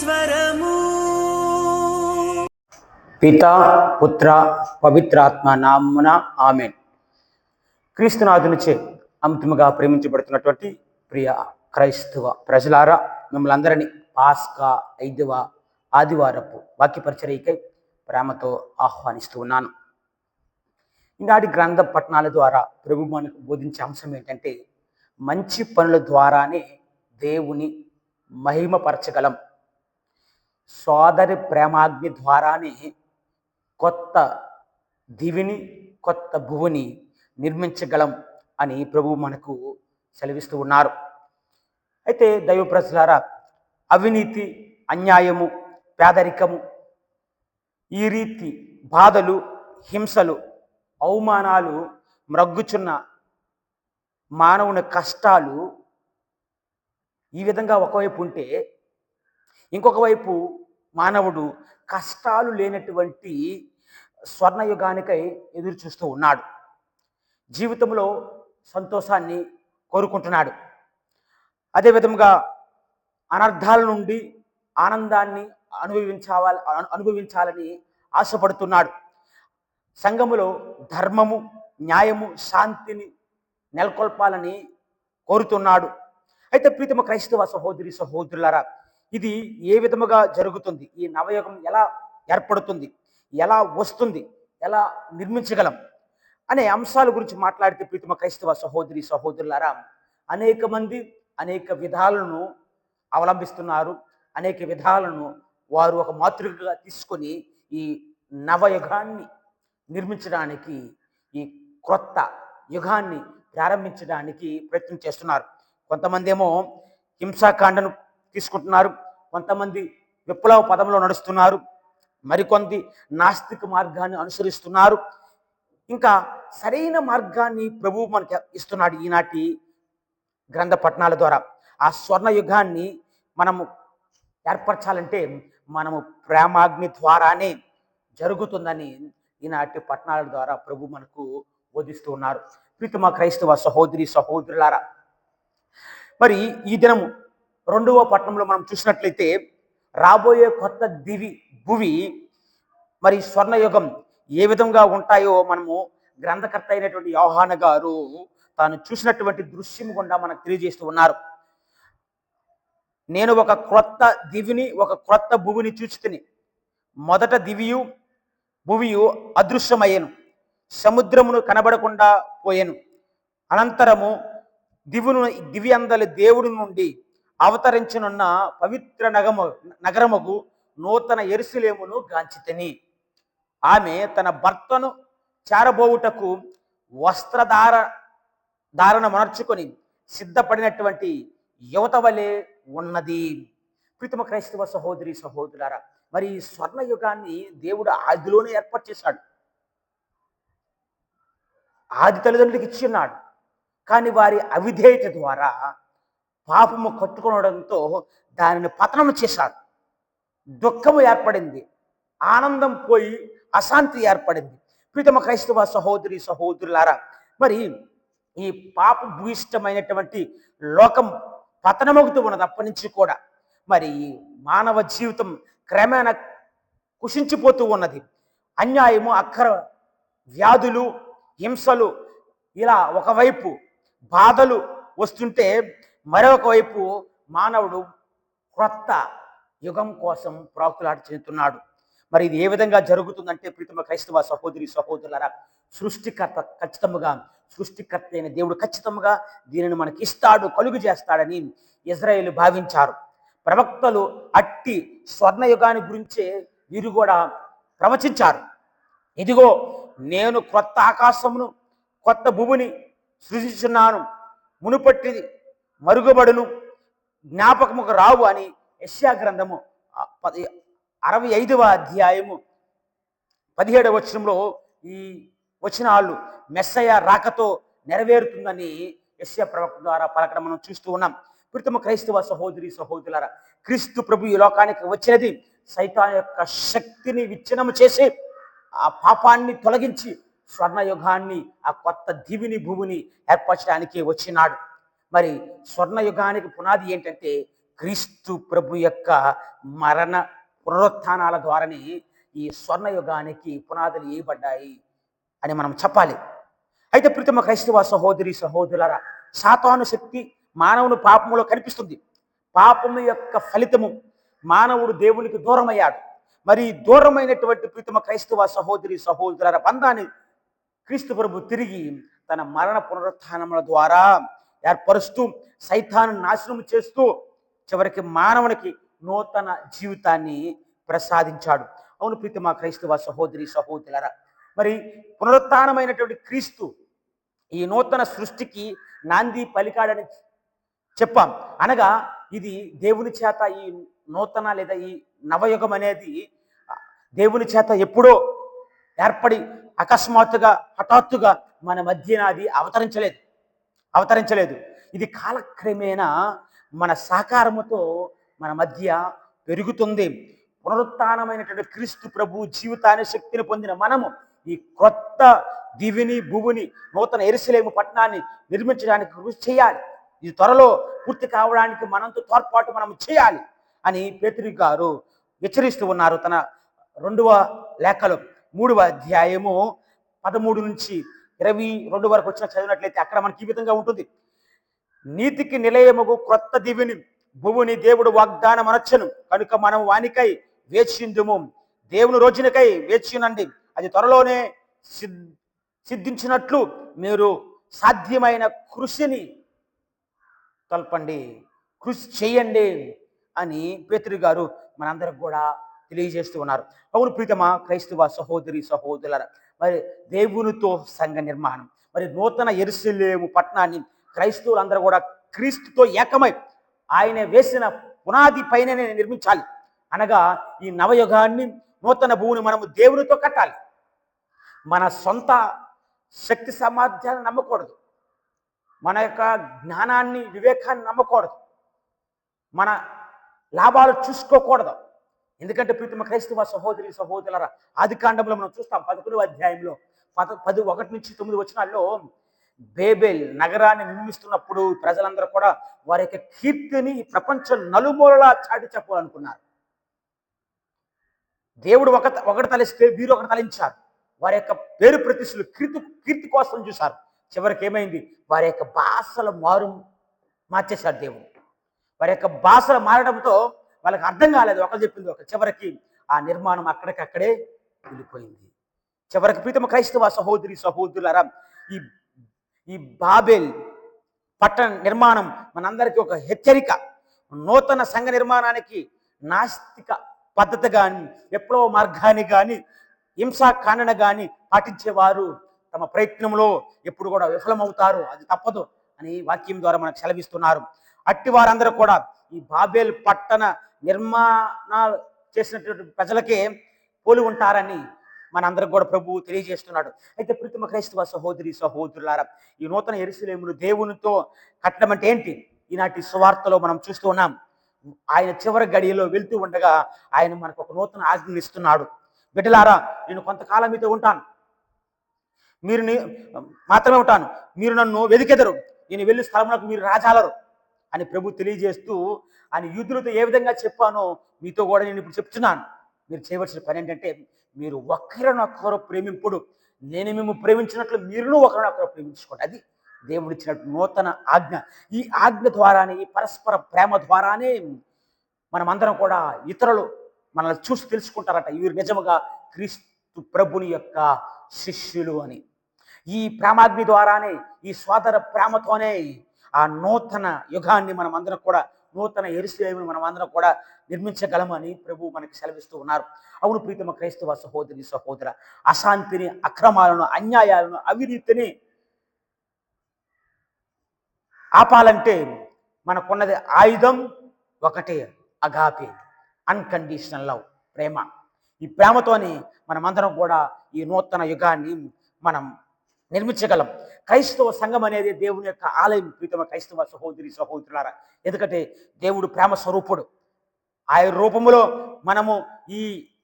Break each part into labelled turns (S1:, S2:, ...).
S1: స్వరము.
S2: పితా పుత్ర పవిత్రాత్మ నామున ఆమేన్. క్రీస్తునాథునిచే అమితముగా ప్రేమించబడుతున్నటువంటి ప్రియ క్రైస్తవ ప్రజలారా, మిమ్మల్ని అందరినీ పాస్కా 5వ ఆదివారపు వాక్య పరిచర్యకై ప్రేమతో ఆహ్వానిస్తూ ఉన్నాను. ఈనాటి గ్రంథ పఠనాల ద్వారా ప్రభు మనకు బోధించే అంశం ఏంటంటే, మంచి పనుల ద్వారానే దేవుని మహిమపరచగలం. సోదరి ప్రేమాగ్ని ద్వారానే కొత్త దివిని, కొత్త భువిని నిర్మించగలం అని ప్రభువు మనకు సెలవిస్తూ ఉన్నారు. అయితే దైవ ప్రజలారా, అవినీతి, అన్యాయము, పేదరికము, ఈ రీతి బాధలు, హింసలు, అవమానాలు మ్రగ్గుచున్న మానవుని కష్టాలు ఈ విధంగా ఒకవైపు ఉంటే, ఇంకొక వైపు మానవుడు కష్టాలు లేనటువంటి స్వర్ణయుగానికై ఎదురు చూస్తూ ఉన్నాడు. జీవితంలో సంతోషాన్ని కోరుకుంటున్నాడు. అదేవిధంగా అనర్థాల నుండి ఆనందాన్ని అనుభవించాలని ఆశపడుతున్నాడు. సంఘములో ధర్మము, న్యాయము, శాంతిని నెలకొల్పాలని కోరుతున్నాడు. అయితే ప్రీతమ క్రైస్తవ సహోదరి సహోదరులారా, ఇది ఏ విధముగా జరుగుతుంది? ఈ నవయుగం ఎలా ఏర్పడుతుంది? ఎలా వస్తుంది? ఎలా నిర్మించగలం అనే అంశాల గురించి మాట్లాడితే, ప్రీతమ క్రైస్తవ సహోదరి సహోదరులారా, అనేక మంది అనేక విధాలను అవలంబిస్తున్నారు. అనేక విధాలను వారు ఒక మాతృకగా తీసుకొని ఈ నవయుగాన్ని నిర్మించడానికి, ఈ క్రొత్త యుగాన్ని ప్రారంభించడానికి ప్రయత్నం చేస్తున్నారు. కొంతమంది ఏమో హింసాకాండను తీసుకుంటున్నారు, కొంతమంది విప్లవ పదంలో నడుస్తున్నారు, మరికొంది నాస్తిక మార్గాన్ని అనుసరిస్తున్నారు. ఇంకా సరైన మార్గాన్ని ప్రభువు మనకి ఇస్తున్నాడు. ఈనాటి గ్రంథ పఠనాల ద్వారా ఆ స్వర్ణయుగాన్ని మనము ఏర్పరచాలంటే మనము ప్రేమాగ్ని ద్వారానే జరుగుతుందని ఈనాటి పఠనాల ద్వారా ప్రభు మనకు బోధిస్తూ ఉన్నారు. ప్రీతమ క్రైస్తవ సహోదరి సహోదరులారా, మరి ఈ దినము 2వ పట్టణంలో మనం చూసినట్లయితే, రాబోయే కొత్త దివి భువి మరి స్వర్ణయుగం ఏ విధంగా ఉంటాయో మనము గ్రంథకర్త అయినటువంటి యోహాను గారు తాను చూసినటువంటి దృశ్యం గుండా మనకు తెలియజేస్తూ ఉన్నారు. నేను ఒక క్రొత్త దివిని, ఒక క్రొత్త భువిని చూచితిని. మొదట దివియు భువియు అదృశ్యమయ్యను, సముద్రమును కనబడకుండా పోయెను. అనంతరము దివి అందలి దేవుడి నుండి అవతరించనున్న పవిత్ర నగరముగు నూతన యెరూషలేమును గాంచితిని. ఆమె తన భర్తను చేరబోవుటకు ధారణ మార్చుకొని సిద్ధపడినటువంటి యువత వలె ఉన్నది. ప్రీతమ క్రైస్తవ సహోదరి సహోదరులారా, మరి ఈ స్వర్ణయుగాన్ని దేవుడు ఆదిలోనే ఏర్పాటు చేశాడు. ఆది తల్లిదండ్రులకు ఇచ్చి ఉన్నాడు. కానీ వారి అవిధేయత ద్వారా పాపము కట్టుకోవడంతో దానిని పతనం చేశాడు. దుఃఖము ఏర్పడింది, ఆనందం పోయి అశాంతి ఏర్పడింది. ప్రీతమ క్రైస్తవ సహోదరి సహోదరులారా, మరి ఈ పాప భూయిష్టమైనటువంటి లోకం పతనమవుతూ ఉన్నది. అప్పటి నుంచి కూడా మరి మానవ జీవితం క్రమేణా కుషించిపోతూ ఉన్నది. అన్యాయము, అక్కర, వ్యాధులు, హింసలు, ఇలా ఒకవైపు బాధలు వస్తుంటే, మరొక వైపు మానవుడు క్రొత్త యుగం కోసం ప్రాకులాట చెందుతున్నాడు. మరి ఇది ఏ విధంగా జరుగుతుందంటే, ప్రీతమ క్రైస్తవ సహోదరి సహోదరులారా, సృష్టికర్త అయిన దేవుడు ఖచ్చితంగా దీనిని మనకి ఇస్తాడు, కలుగు చేస్తాడని ఇజ్రాయేలు భావించారు. ప్రవక్తలు అట్టి స్వర్ణయుగాన్ని గురించే వీరు కూడా ప్రవచించారు. ఇదిగో, నేను క్రొత్త ఆకాశమును కొత్త భూమిని సృజించున్నాను, మునుపట్టిది మరుగుబడును, జ్ఞాపకముకు రావు అని యెషయా గ్రంథము 65వ అధ్యాయము 17వ వచనంలో ఈ వచనాలు మెస్సయ రాకతో నెరవేరుతుందని యెషయా ప్రవక్త ద్వారా పలకడం మనం చూస్తూ ఉన్నాం. ప్రీతమ క్రైస్తవ సహోదరి సహోదరులారా, క్రీస్తు ప్రభు ఈ లోకానికి వచ్చినది సైతాన్ యొక్క శక్తిని విచ్ఛిన్నము చేసి ఆ పాపాన్ని తొలగించి స్వర్ణయుగాన్ని, ఆ కొత్త దివిని భూమిని ఏర్పరచడానికి వచ్చినాడు. మరి స్వర్ణయుగానికి పునాది ఏంటంటే క్రీస్తు ప్రభు యొక్క మరణ పునరుత్థానాల ద్వారానే ఈ స్వర్ణయుగానికి పునాదులు వేయబడ్డాయి అని మనం చెప్పాలి. అయితే ప్రీతమ క్రైస్తవ సహోదరి సహోదరులారా, సాతాను శక్తి మానవుని పాపములో కనిపిస్తుంది. పాపము యొక్క ఫలితము మానవుడు దేవునికి దూరమయ్యాడు. మరి దూరమైనటువంటి ప్రీతమ క్రైస్తవ సహోదరి సహోదరుల బంధాన్ని క్రీస్తు ప్రభు తిరిగి తన మరణ పునరుత్థానముల ద్వారా ఏర్పరుస్తూ సైతాను నాశనం చేస్తూ చివరికి మానవునికి నూతన జీవితాన్ని ప్రసాదించాడు. అవును ప్రీతమ క్రైస్తవ సహోదరి సహోదరులారా, మరి పునరుత్థానమైనటువంటి క్రీస్తు ఈ నూతన సృష్టికి నాంది పలికాడని చెప్పాం. అనగా ఇది దేవుని చేత ఈ నూతన లేదా ఈ నవయుగం అనేది దేవుని చేత ఎప్పుడో ఏర్పడి అకస్మాత్తుగా హఠాత్తుగా మన మధ్యన అది అవతరించలేదు. ఇది కాలక్రమేణా మన సహకారముతో మన మధ్య పెరుగుతుంది. పునరుత్థానమైనటువంటి క్రీస్తు ప్రభు జీవితాన్ని శక్తిని పొందిన మనము ఈ క్రొత్త దివిని భూమిని నూతన యెరూషలేము పట్టణాన్ని నిర్మించడానికి కృషి చేయాలి. ఇది త్వరలో పూర్తి కావడానికి మనంతో తోడ్పాటు మనం చేయాలి అని పేతురు గారు హెచ్చరిస్తూ ఉన్నారు. తన 2వ లేఖలో 3వ అధ్యాయము 13 నుంచి 22 వరకు వచ్చిన చదివినట్లయితే అక్కడ మనకి ఈ విధంగా ఉంటుంది. నీతికి నిలయముగు క్రొత్త దివిని భూమిని దేవుడు వాగ్దానం అనొచ్చును కనుక మనం వానికై వేచిందుము. దేవుని రోజునికై వేచినండి, అది త్వరలోనే సిద్ధించినట్లు మీరు సాధ్యమైన కృషిని తల్పండి, కృషి చేయండి అని పేతురు గారు మనందరికి కూడా తెలియజేస్తూ ఉన్నారు. అవును ప్రీతమ క్రైస్తవ సహోదరి సహోదరులారా, మరి దేవునితో సంఘ నిర్మాణం, మరి నూతన యెరూషలేము పట్టణాన్ని క్రైస్తవులందరూ కూడా క్రీస్తుతో ఏకమై ఆయన వేసిన పునాది పైననే నిర్మించాలి. అనగా ఈ నవయుగాన్ని నూతన భూమిని మనము దేవునితో కట్టాలి. మన సొంత శక్తి సామర్థ్యాన్ని నమ్మకూడదు, మన యొక్క జ్ఞానాన్ని వివేకాన్ని నమ్మకూడదు, మన లాభాలు చూసుకోకూడదు. ఎందుకంటే ప్రీతమ క్రైస్తవ సహోదరి సహోదరులారా, ఆది కాండంలో మనం చూస్తాం 11వ అధ్యాయంలో 1 నుంచి 9 వచనాల్లో బేబేల్ నగరాన్ని నిర్మిస్తున్నప్పుడు ప్రజలందరూ కూడా వారి యొక్క కీర్తిని ప్రపంచం నలుమూలలా చాటి చెప్పాలనుకున్నారు. దేవుడు ఒకటి తలిస్తే వీరు ఒకటి తలించారు. వారి యొక్క పేరు ప్రతిష్టలు కీర్తి కోసం చూశారు. చివరికి ఏమైంది? వారి యొక్క భాషల మార్చేశాడు దేవుడు. వారి యొక్క భాషలు మారడంతో వాళ్ళకి అర్థం కాలేదు, ఒకరు చెప్పింది ఒక. చివరికి ఆ నిర్మాణం అక్కడికక్కడే వెళ్ళిపోయింది. చివరికి ప్రీతమ క్రైస్తవ సహోదరి సహోదరులారా, ఈ బాబేల్ పట్టణ నిర్మాణం మనందరికీ ఒక హెచ్చరిక. నూతన సంఘ నిర్మాణానికి నాస్తిక పద్ధతి కానీ విప్లవ మార్గాన్ని కానీ హింసాకాండను కానీ పాటించేవారు తమ ప్రయత్నంలో ఎప్పుడు కూడా విఫలమవుతారు, అది తప్పదు అని వాక్యం ద్వారా మనకు సెలవిస్తున్నారు. అట్టి వారందరూ కూడా ఈ బాబేల్ పట్టణ నిర్మాణాలు చేసినటువంటి ప్రజలకే పోలి ఉంటారని మనందరికి కూడా ప్రభువు తెలియజేస్తున్నాడు. అయితే ప్రీతమ క్రైస్తవ సహోదరి సహోదరులారా, ఈ నూతన యెరూషలేమును దేవునితో కట్టడం అంటే ఏంటి? ఈనాటి సువార్తలో మనం చూస్తూ ఉన్నాం. ఆయన చివరి గడియలో వెళ్తూ ఉండగా ఆయన మనకు ఒక నూతన ఆజ్ఞలు ఇస్తున్నాడు. బిడ్డలారా, నేను కొంతకాలం మీతో ఉంటాను, మీరు మాత్రమే ఉంటాను, మీరు నన్ను వెదికెదరు, నేను వెళ్ళి స్థలములకు మీరు రాజాలరు అని ప్రభు తెలియజేస్తూ ఆయన యూదులతో ఏ విధంగా చెప్పానో మీతో కూడా నేను ఇప్పుడు చెప్తున్నాను. మీరు చేయవలసిన పని ఏంటంటే, మీరు ఒకరినొకరు ప్రేమింపుడు, నేను మేము ప్రేమించినట్లు మీరును ఒకరినొకరు ప్రేమించుకోండి. అది దేవుడిచ్చినట్టు నూతన ఆజ్ఞ. ఈ ఆజ్ఞ ద్వారానే, ఈ పరస్పర ప్రేమ ద్వారానే మనమందరం కూడా ఇతరులు మనల్ని చూసి తెలుసుకుంటారట, వీరు నిజముగా క్రీస్తు ప్రభుని యొక్క శిష్యులు అని. ఈ ప్రేమాగ్ని ద్వారానే, ఈ సోదర ప్రేమతోనే ఆ నూతన యుగాన్ని మనం అందరం కూడా, నూతన యెరూషలేమును మనం అందరం కూడా నిర్మించగలమని ప్రభు మనకి సెలవిస్తూ ఉన్నారు. అవును ప్రీతమ క్రైస్తవ సహోదరి సహోదర, అశాంతిని, అక్రమాలను, అన్యాయాలను, అవినీతిని ఆపాలంటే మనకున్నది ఆయుధం ఒకటే, అగాపే, అన్కండిషనల్ లవ్, ప్రేమ. ఈ ప్రేమతోని మనమందరం కూడా ఈ నూతన యుగాన్ని మనం నిర్మించగలం. క్రైస్తవ సంఘం అనేది దేవుని యొక్క ఆలయం ప్రీతమ క్రైస్తవ సహోదరి సహోదరులారా. ఎందుకంటే దేవుడు ప్రేమ స్వరూపుడు. ఆయన రూపములో మనము ఈ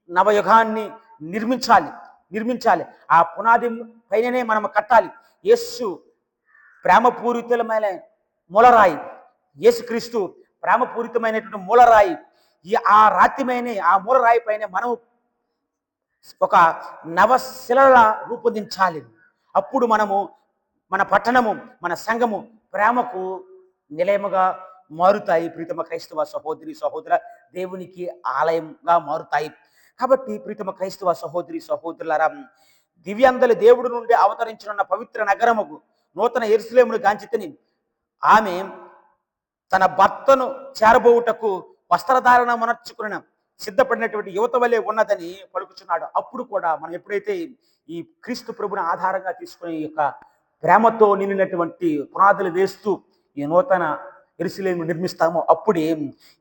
S2: నవయుగాన్ని నిర్మించాలి. ఆ పునాది పైననే మనం కట్టాలి. యేసు ప్రేమపూరితమైన మూలరాయి. యేసుక్రీస్తు ప్రేమపూరితమైనటువంటి మూలరాయి. ఆ రాతిమైన ఆ మూలరాయి పైన మనం ఒక నవశిలలా రూపొందించాలి. అప్పుడు మనము మన పట్టణము, మన సంఘము ప్రేమకు నిలయముగా మారుతాయి. ప్రీతమ క్రైస్తవ సహోదరి సహోదర, దేవునికి ఆలయంగా మారుతాయి. కాబట్టి ప్రీతమ క్రైస్తవ సహోదరి సహోదరులారా, దివ్యాందలి దేవుడి నుండి అవతరించనున్న పవిత్ర నగరముకు నూతన యెరూషలేమును గాంచితిని. ఆమె తన భర్తను చేరబోవుటకు వస్త్రధారణ మనర్చుకున్న సిద్ధపడినటువంటి యువత వలె ఉన్నదని పలుకుచున్నాడు. అప్పుడు కూడా మనం ఎప్పుడైతే ఈ క్రీస్తు ప్రభుని ఆధారంగా తీసుకుని ఈ యొక్క ప్రేమతో నిండినటువంటి పునాదులు వేస్తూ ఈ నూతన యెరూషలేము నిర్మిస్తామో, అప్పుడే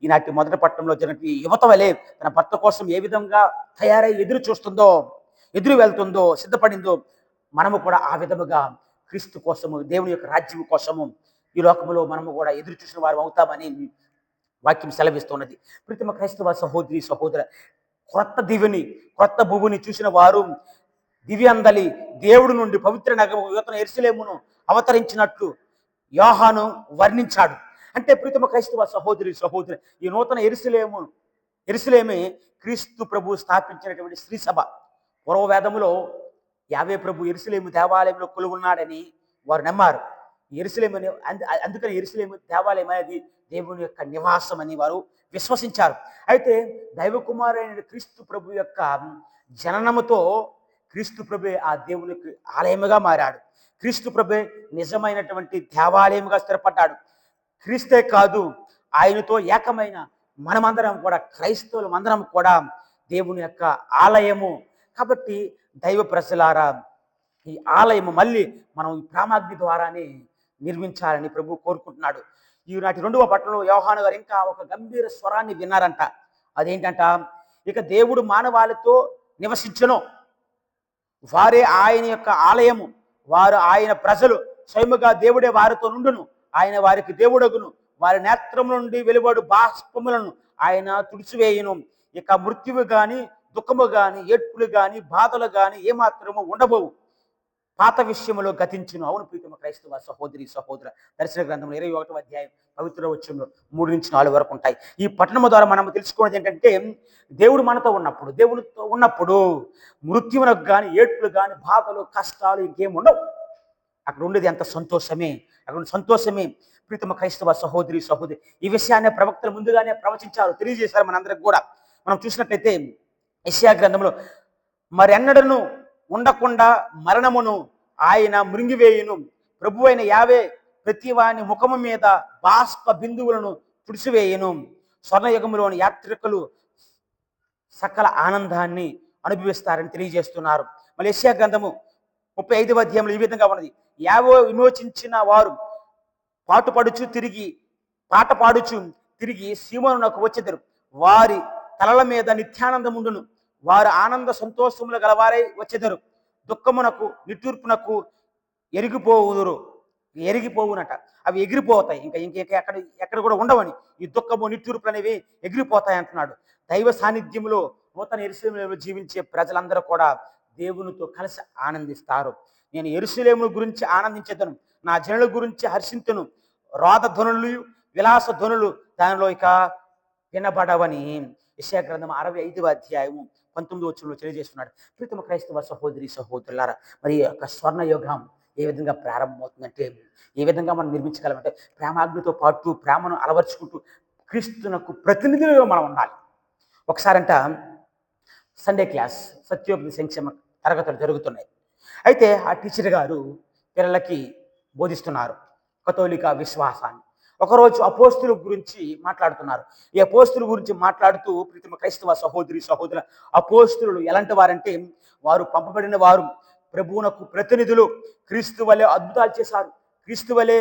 S2: ఈనాటి మొదటి పట్టణంలో జరిగిన ఈ యువత వలె తన భర్త కోసం ఏ విధంగా తయారై ఎదురు చూస్తుందో, ఎదురు వెళ్తుందో, సిద్ధపడిందో, మనము కూడా ఆ విధముగా క్రీస్తు కోసము, దేవుని యొక్క రాజ్యం కోసము ఈ లోకంలో మనము కూడా ఎదురు చూసిన వారు అవుతామని వాక్యం సెలవిస్తున్నది. ప్రీతమ క్రైస్తవ సహోదరి సహోదర, క్రొత్త దివిని, క్రొత్త భూమిని చూసిన వారు దివ్యందలి దేవుడి నుండి పవిత్ర నగరము నూతన యెరూషలేమును అవతరించినట్లు యోహాను వర్ణించాడు. అంటే ప్రీతమ క్రైస్తవ సహోదరి సహోదరి, ఈ నూతన యెరూషలేమే క్రీస్తు ప్రభు స్థాపించినటువంటి శ్రీ సభ. పూర్వవేదములో యావే ప్రభు యెరూషలేము దేవాలయంలో కొలువున్నాడని వారు నమ్మారు. యెరూషలేము అందుకని యెరూషలేము దేవాలయం అనేది దేవుని యొక్క నివాసం అని వారు విశ్వసించారు. అయితే దైవ కుమారుడైన క్రీస్తు ప్రభు యొక్క జననముతో క్రీస్తు ప్రభు ఆ దేవునికి ఆలయముగా మారాడు. క్రీస్తు ప్రభు నిజమైనటువంటి దేవాలయముగా స్థిరపడ్డాడు. క్రీస్తే కాదు, ఆయనతో ఏకమైన మనమందరం కూడా, క్రైస్తవులమందరం కూడా దేవుని యొక్క ఆలయము. కాబట్టి దైవ ప్రజలారా, ఈ ఆలయము మళ్ళీ మనం ఈ ప్రేమాగ్ని ద్వారానే నిర్మించాలని ప్రభు కోరుకుంటున్నాడు. ఈనాటి 2వ పట్టణంలో యోహాను గారు ఇంకా ఒక గంభీర స్వరాన్ని విన్నారంట. అదేంటంట, ఇక దేవుడు మానవాళితో నివసించును, వారే ఆయన యొక్క ఆలయము, వారు ఆయన ప్రజలు, స్వయముగా దేవుడే వారితో నుండును, ఆయన వారికి దేవుడగును, వారి నేత్రము నుండి వెలువడు బాష్పములను ఆయన తుడిచివేయును. ఇక మృత్యువు గాని, దుఃఖము గాని, ఏడ్పులు గాని, బాధలు గాని ఏమాత్రము ఉండబోవు, పాత విషయములో గతించును. అవును ప్రీతమ క్రైస్తవ సహోదరి సహోదర, దర్శన గ్రంథంలో 21వ అధ్యాయం పవిత్ర వచనంలో 3-4 వరకు ఉంటాయి. ఈ పట్టణము ద్వారా మనం తెలుసుకున్నది ఏంటంటే, దేవుడు మనతో ఉన్నప్పుడు, దేవుడితో ఉన్నప్పుడు మృత్యువునకు కానీ, ఏడ్పులు కానీ, బాధలు, కష్టాలు ఇంకేం ఉండవు. అక్కడ ఉండేది ఎంత సంతోషమే, అక్కడ సంతోషమే. ప్రీతమ క్రైస్తవ సహోదరి సహోదరి, ఈ విషయాన్ని ప్రవక్తలు ముందుగానే ప్రవచించారు, తెలియజేశారు మనందరికి కూడా. మనం చూసినట్లయితే యెషయా గ్రంథంలో, మరెన్నడను ఉండకుండా మరణమును ఆయన మృంగివేయును, ప్రభువైన యావే ప్రతి వాని ముఖము మీద బాష్ప బిందువులను తుడిసివేయును, స్వర్ణయుగములోని యాత్రికులు సకల ఆనందాన్ని అనుభవిస్తారని తెలియజేస్తున్నారు. మళ్ళీ యెషయా గ్రంథము 35వ అధ్యాయంలో ఈ విధంగా ఉన్నది, యావో విమోచించిన వారు పాట పాడుచు తిరిగి సీమోనునకు వచ్చెదరు, వారి తలల మీద నిత్యానందముండును, వారు ఆనంద సంతోషములు గలవారై వచ్చెదరు, దుఃఖమునకు నిట్టూర్పునకు ఎరిగిపోవునట. అవి ఎగిరిపోతాయి, ఇంకా ఎక్కడ కూడా ఉండవని. ఈ దుఃఖము నిట్టూర్పులు అనేవి ఎగిరిపోతాయి అంటున్నాడు. దైవ సాన్నిధ్యంలో నూతన యెరూషలేములో జీవించే ప్రజలందరూ కూడా దేవునితో కలిసి ఆనందిస్తారు. నేను యెరూషలేము గురించి ఆనందించేదను, నా జనుల గురించి హర్షింతును, రోద ధ్వనులు, విలాస ధ్వనులు దానిలో ఇక వినబడవని యెషయా గ్రంథం 65వ అధ్యాయము 19వ వచనంలో తెలియజేస్తున్నాడు. ప్రీతమ క్రైస్తవ సహోదరి సహోదరులారా, మరి యొక్క స్వర్ణయుగం ఏ విధంగా ప్రారంభమవుతుందంటే, ఏ విధంగా మనం నిర్మించగలమంటే, ప్రేమాగ్నితో పాటు ప్రేమను అలవర్చుకుంటూ క్రీస్తునకు ప్రతినిధులుగా మనం ఉండాలి. ఒకసారంట సండే క్లాస్, సత్యోపదేశ సంక్షేమ తరగతులు జరుగుతున్నాయి. అయితే ఆ టీచర్ గారు పిల్లలకి బోధిస్తున్నారు కథోలిక విశ్వాసాన్ని. ఒకరోజు అపోస్తుల గురించి మాట్లాడుతున్నారు. ఈ అపోస్తుల గురించి మాట్లాడుతూ, ప్రీతమ క్రైస్తవ సహోదరి సహోదరుల, అపోస్తులు ఎలాంటి వారంటే, వారు పంపబడిన వారు, ప్రభువునకు ప్రతినిధులు, క్రీస్తు వలె అద్భుతాలు చేశారు, క్రీస్తు వలె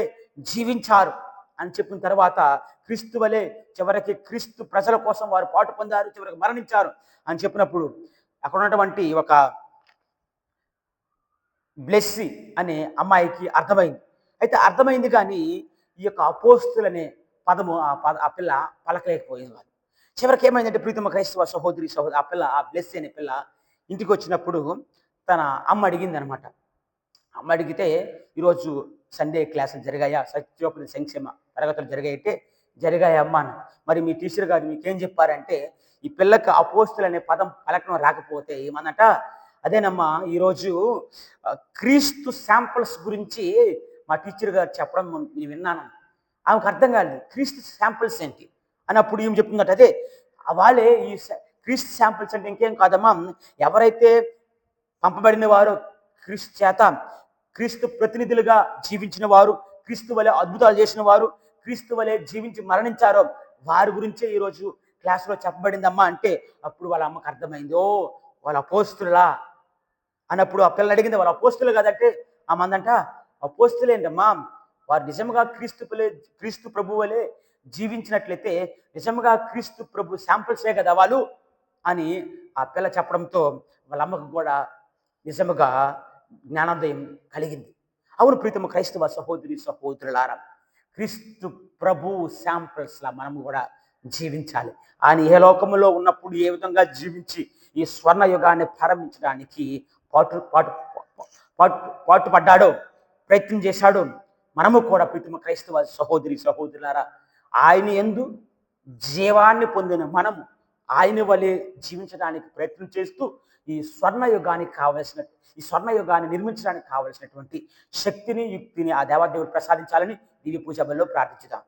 S2: జీవించారు అని చెప్పిన తర్వాత, క్రీస్తు వలె చివరికి క్రీస్తు ప్రజల కోసం వారు పాటు పొందారు, చివరికి మరణించారు అని చెప్పినప్పుడు, అక్కడ ఉన్నటువంటి ఒక బ్లెస్సీ అనే అమ్మాయికి అర్థమైంది. అయితే అర్థమైంది కానీ ఈ యొక్క అపోస్తులు అనే పదము ఆ పిల్ల పలకలేకపోయింది. వాళ్ళు చివరికి ఏమైందంటే, ప్రీతమ క్రైస్తవ సహోదరి సహోదరి, ఆ బ్లెస్సీ అనే పిల్ల ఇంటికి వచ్చినప్పుడు తన అమ్మ అడిగింది అనమాట. అమ్మ అడిగితే, ఈరోజు సండే క్లాసులు జరిగాయా, సత్యోపదేశ సంక్షేమ తరగతులు జరిగాయంటే, జరిగాయమ్మా అని. మరి మీ టీచర్ గారు మీకేం చెప్పారంటే, ఈ పిల్లకి అపోస్తులు అనే పదం పలకడం రాకపోతే ఏమన్నట, అదేనమ్మా ఈరోజు క్రీస్తు శాంపుల్స్ గురించి మా టీచర్ గారు చెప్పడం నేను విన్నాను. ఆమెకు అర్థం కాలేదు. క్రీస్తు శాంపుల్స్ ఏంటి? అన్నప్పుడు ఈమె చెప్తుందట, అదే వాళ్ళే క్రీస్తు శాంపుల్స్ అంటే ఇంకేం కాదమ్మా, ఎవరైతే పంపబడిన వారు క్రీస్తు చేత, క్రీస్తు ప్రతినిధులుగా జీవించిన వారు, క్రీస్తు వలె అద్భుతాలు చేసిన వారు, క్రీస్తు వలె జీవించి మరణించారో వారి గురించే ఈరోజు క్లాసులో చెప్పబడిందమ్మా అంటే, అప్పుడు వాళ్ళ అమ్మకు అర్థమైంది. ఓ, వాళ్ళ అపోస్తులా అన్నప్పుడు ఆ పిల్లని అడిగింది, వాళ్ళ అపోస్తులు కదంటే ఆ మందంట, అపోస్తులేంటమ్మా, వారు నిజంగా క్రీస్తు ప్రభు వలె జీవించినట్లయితే నిజంగా క్రీస్తు ప్రభు శాంపుల్సే కదా వాళ్ళు అని ఆ పిల్ల చెప్పడంతో వాళ్ళ అమ్మకు కూడా నిజముగా జ్ఞానోదయం కలిగింది. అవును ప్రీతమ క్రైస్తవ సహోదరి సహోదరులారా, క్రీస్తు ప్రభు శాంపుల్స్లా మనము కూడా జీవించాలి. ఆయన ఏ లోకములో ఉన్నప్పుడు ఏ విధంగా జీవించి ఈ స్వర్ణ యుగాన్ని ప్రారంభించడానికి పాటు పాటు పాటు పాటుపడ్డాడో, ప్రయత్నం చేశాడో, మనము కూడా ప్రీతమ క్రైస్తవ సహోదరి సహోదరులారా, ఆయన యందు జీవాన్ని పొందిన మనము ఆయన వలె జీవించడానికి ప్రయత్నం చేస్తూ ఈ స్వర్ణ యుగాన్ని నిర్మించడానికి కావలసినటువంటి శక్తిని, యుక్తిని ఆ దేవదేవుడు ప్రసాదించాలని దివ్య పూజ బలిలో ప్రార్థించుదాం.